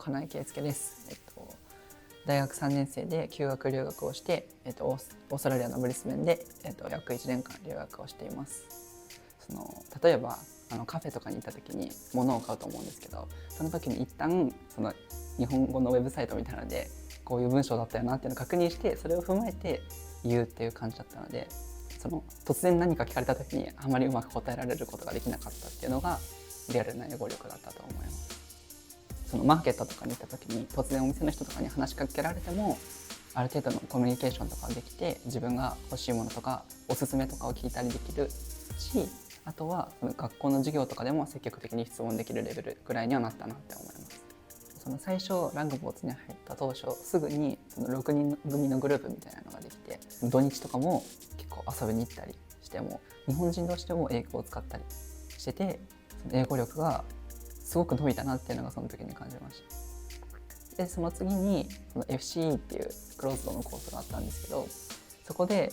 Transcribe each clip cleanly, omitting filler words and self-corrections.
金井圭介です。大学3年生で休学留学をして、オーストラリアのブリスベンで、約1年間留学をしています。例えばカフェとかに行った時に物を買うと思うんですけど、その時に一旦日本語のウェブサイトみたいなのでこういう文章だったよなっていうのを確認して、それを踏まえて言うっていう感じだったので、突然何か聞かれた時にあまりうまく答えられることができなかったっていうのがリアルな英語力だったと思います。マーケットとかに行った時に突然お店の人とかに話しかけられても、ある程度のコミュニケーションとかできて、自分が欲しいものとかおすすめとかを聞いたりできるし、あとは学校の授業とかでも積極的に質問できるレベルぐらいにはなったなって思います。最初ラングボーツに入った当初、すぐに6人組のグループみたいなのができて、土日とかも結構遊びに行ったりしても、日本人同士でも英語を使ったりしてて、英語力がすごく伸びたなっていうのがその時に感じました。でその次にFCE っていうクローズドのコースがあったんですけど、そこで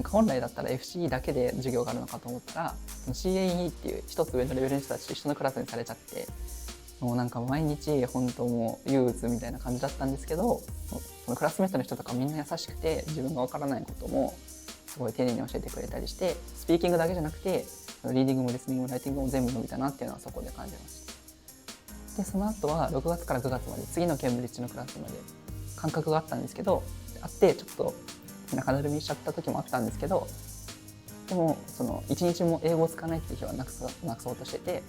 本来だったら FCE だけで授業があるのかと思ったら、CAE っていう一つ上のレベルの人たちと一緒のクラスにされちゃって、もう毎日本当もう憂鬱みたいな感じだったんですけど、そのクラスメートの人とかみんな優しくて、自分が分からないこともすごい丁寧に教えてくれたりして、スピーキングだけじゃなくてリーディングもリスニングもライティングも全部伸びたなっていうのはそこで感じました。でその後は6月から9月まで次のケンブリッジのクラスまで間隔があったんですけど、あってちょっと中だるみしちゃった時もあったんですけど、でも1日も英語を使わないっていう日はなくそうとしてて、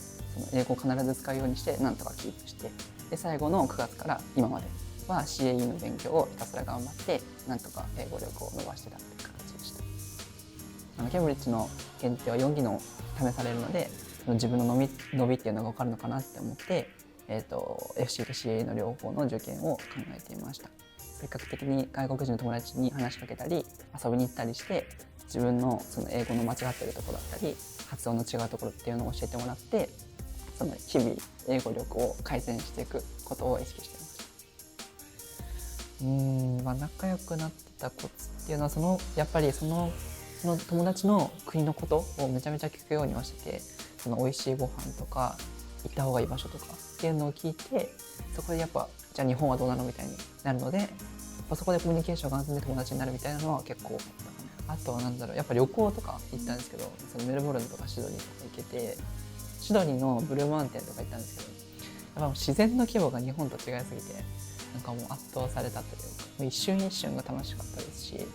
英語を必ず使うようにしてなんとかキープして、で最後の9月から今までは CAE の勉強をひたすら頑張ってなんとか英語力を伸ばしてたっていう形でした。ケンブリッジの検定は4技能試されるので、自分の伸びっていうのが分かるのかなって思って、FC と CA の両方の受験を考えていました。積極的に外国人の友達に話しかけたり遊びに行ったりして、自分の英語の間違ってるところだったり発音の違うところっていうのを教えてもらって、日々英語力を改善していくことを意識していました。仲良くなってたコツっていうのはやっぱりその友達の国のことをめちゃめちゃ聞くようにはしてて、美味しいご飯とか行った方がいい場所とかっていうのを聞いて、そこでやっぱじゃあ日本はどうなのみたいになるので、そこでコミュニケーションが弾んで友達になるみたいなのは結構多かったかな。あとはやっぱ旅行とか行ったんですけど、メルボルンとかシドニーとか行けて、シドニーのブルーマウンテンとか行ったんですけど、やっぱ自然の規模が日本と違いすぎてもう圧倒されたというか、もう一瞬一瞬が楽しかったですし、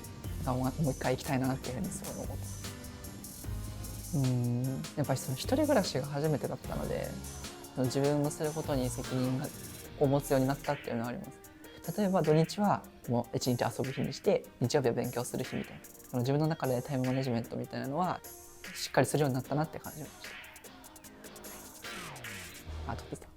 もう一回行きたいなっていうふうにすごい思ってます。やっぱり一人暮らしが初めてだったので、自分のすることに責任を持つようになったっていうのはあります。例えば土日はもう一日遊ぶ日にして、日曜日は勉強する日みたいな、自分の中でタイムマネジメントみたいなのはしっかりするようになったなって感じました。あとでした。